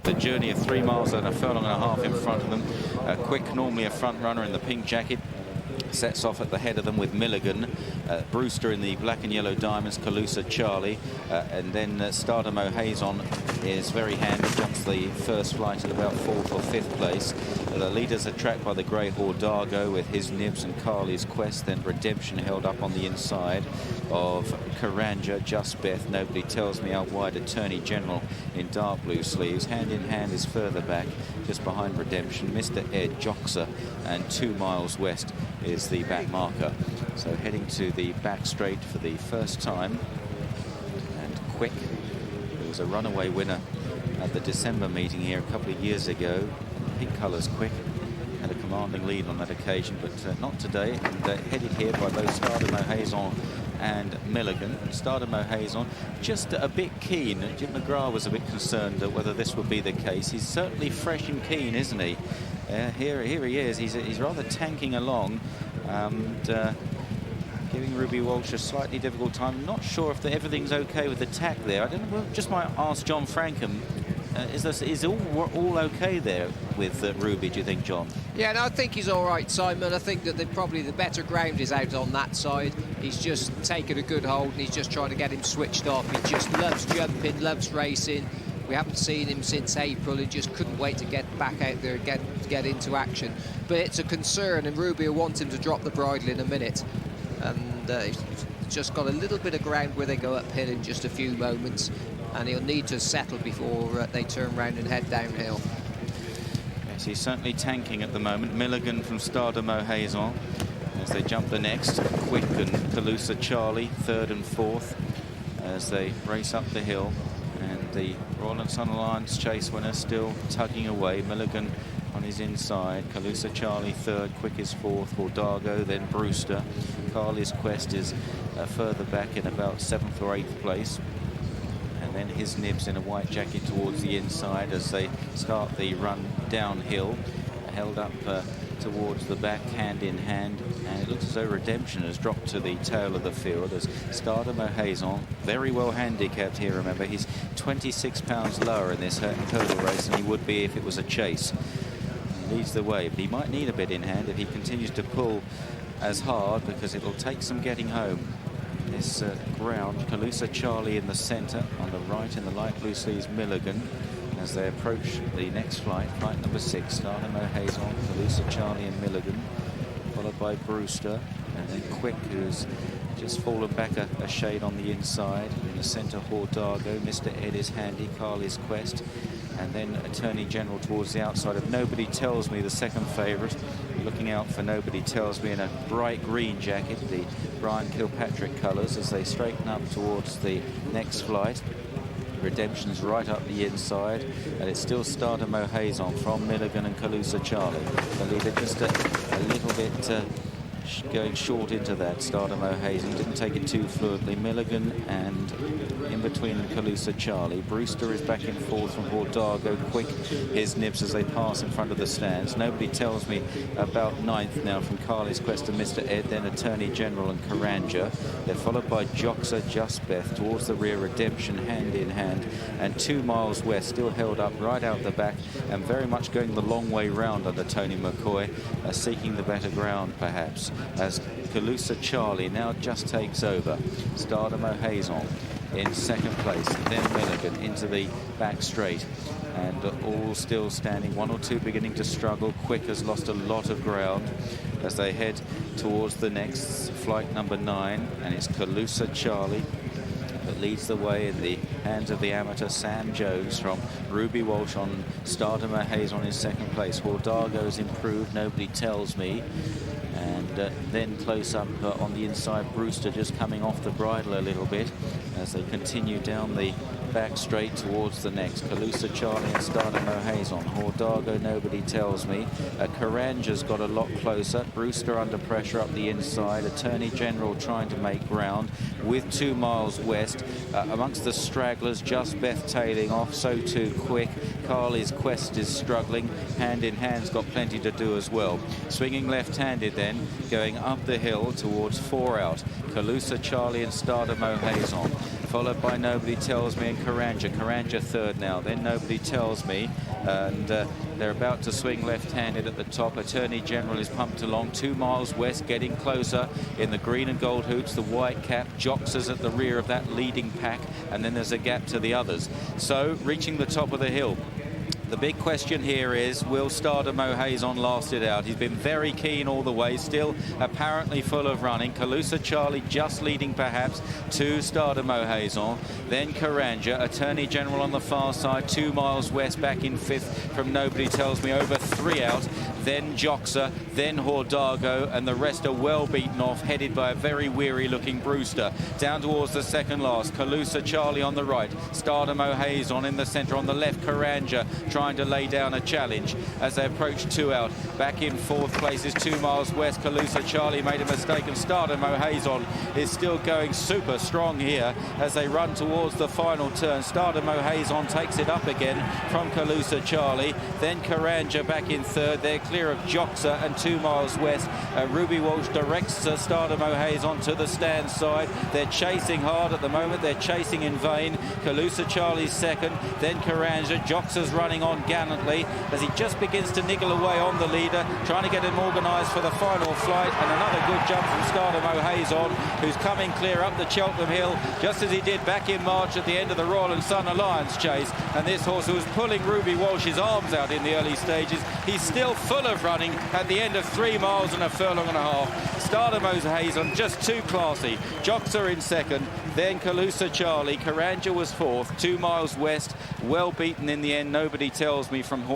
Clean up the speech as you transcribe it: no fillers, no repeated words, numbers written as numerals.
the journey of 3 miles and a furlong and a half in front of them. Quick, normally a front runner in the pink jacket, sets off at the head of them with Milligan, Brewster in the black and yellow diamonds, Calusa, Charlie, and then Stardomo Haze is very handy, jumps the first flight at about 4th or 5th place. The leaders are tracked by the grey Hordago with his Nibs and Carly's Quest, then Redemption held up on the inside of Karanja, Just Beth, Nobody Tells Me out wide, Attorney General in dark blue sleeves. Hand in Hand is further back, just behind Redemption. Mr. Ed, Jockser, and 2 miles west is the back marker. So heading to the back straight for the first time. And Quick, who was a runaway winner at the December meeting here a couple of years ago. Pink colours, Quick, had a commanding lead on that occasion, but not today. And headed here by both Stardomo Haze and Milligan. Stardomo Haze just a bit keen. Jim McGrath was a bit concerned whether this would be the case. He's certainly fresh and keen, isn't he? Here he is. He's rather tanking along and giving Ruby Walsh a slightly difficult time. I'm not sure if everything's okay with the tack there. I don't know. Just might ask John Frankham. Is all okay there with Ruby, do you think, John? Yeah, no, I think he's all right, Simon. I think that probably the better ground is out on that side. He's just taken a good hold and he's just trying to get him switched off. He just loves jumping, loves racing. We haven't seen him since April and just couldn't wait to get back out there and get into action. But it's a concern, and Ruby will want him to drop the bridle in a minute. And he's just got a little bit of ground where they go uphill in just a few moments. And he'll need to settle before they turn round and head downhill. Yes, he's certainly tanking at the moment. Milligan from Stardomo Haze as they jump the next. Quick and Calusa, Charlie, 3rd and 4th as they race up the hill. And the Royal and Sun Alliance chase winner still tugging away. Milligan on his inside. Calusa, Charlie, 3rd. Quick is 4th. Hordago, then Brewster. Carly's Quest is further back in about 7th or 8th place. Then his Nibs in a white jacket towards the inside as they start the run downhill, held up towards the back, hand in hand, and it looks as though Redemption has dropped to the tail of the field as Stardomo Haze very well handicapped here. Remember, he's 26 pounds lower in this hurdle race than he would be if it was a chase. He leads the way, but he might need a bit in hand if he continues to pull as hard, because it'll take some getting home. This ground, Calusa, Charlie in the centre, on the right in the light blue sleeves Milligan as they approach the next flight, flight number 6. Stardomo Haze Calusa, Charlie and Milligan, followed by Brewster, and then Quick, who's just fallen back a shade on the inside. In the centre, Hordago, Mr. Ed is handy, Carly's Quest, and then Attorney General towards the outside of Nobody Tells Me, the second favourite. Looking out for Nobody Tells Me in a bright green jacket, the Brian Kilpatrick colours, as they straighten up towards the next flight. Redemption's right up the inside, and it's still Stardomo Haze from Milligan and Calusa, Charlie. The leader just a little bit going short into that. Stardomo Haze didn't take it too fluently. Milligan and in between Calusa, Charlie. Brewster is back in 4th from Hordago. Quick his Nibs as they pass in front of the stands. Nobody Tells Me about 9th now from Carly's Quest and Mr. Ed, then Attorney General and Karanja. They're followed by Jockser, Just Beth, towards the rear, Redemption hand in hand, and 2 miles west, still held up right out the back and very much going the long way round under Tony McCoy, seeking the better ground perhaps, as Calusa, Charlie now just takes over. Stardomo Haze in 2nd place, then Milligan into the back straight, and all still standing. 1 or 2 beginning to struggle. Quick has lost a lot of ground as they head towards the next flight number 9, and it's Calusa, Charlie that leads the way in the hands of the amateur Sam Jones from Ruby Walsh on Stardomo Haze in 2nd place. Hordago's improved, Nobody Tells Me. And then close up on the inside, Brewster just coming off the bridle a little bit as they continue down the back straight towards the next. Calusa, Charlie and Stardomo Haze Hordago, Nobody Tells Me. Karanja's got a lot closer. Brewster under pressure up the inside. Attorney General trying to make ground with 2 miles west. Amongst the stragglers, Just Beth tailing off, so too Quick. Carly's Quest is struggling. Hand in hand's got plenty to do as well. Swinging left-handed then, going up the hill towards 4 out. Calusa, Charlie and Stardomo Haze followed by Nobody Tells Me and Karanja. Karanja third now, then Nobody Tells Me, and they're about to swing left-handed at the top. Attorney General is pumped along 2 miles west, getting closer in the green and gold hoops. The white cap, Jockser's at the rear of that leading pack, and then there's a gap to the others. So reaching the top of the hill. The big question here is, will Stardomo Haze last it out? He's been very keen all the way, still apparently full of running. Calusa Charlie just leading perhaps to Stardomo Haze. Then Karanja, Attorney General on the far side, 2 miles west, back in 5th from Nobody Tells Me, over 3 out. Then Jockser, then Hordago, and the rest are well beaten off, headed by a very weary-looking Brewster. Down towards the second last, Calusa Charlie on the right, Stardomo Haze in the centre. On the left, Karanja trying to lay down a challenge as they approach 2 out. Back in 4th place is 2 miles west. Calusa Charlie made a mistake, and Stardomo Haze is still going super strong here as they run towards the final turn. Stardomo Haze takes it up again from Calusa Charlie. Then Karanja back in 3rd. They're clear of Jockser, and 2 miles west, Ruby Walsh directs Stardomo Haze to the stand side. They're chasing hard at the moment. They're chasing in vain. Calusa Charlie's second, then Karanja. Jockser's running on gallantly as he just begins to niggle away on the leader, trying to get him organised for the final flight. And another good jump from Stardomo Haze who's coming clear up the Cheltenham Hill, just as he did back in March at the end of the Royal and Sun Alliance chase. And this horse, who was pulling Ruby Walsh's arms out in the early stages, he's still full of running at the end of 3 miles and a furlong and a half. Stardomo Haze just too classy. Jockser in second, then Calusa Charlie. Karanja was 4th, 2 miles west, well beaten in the end. Nobody Tells Me from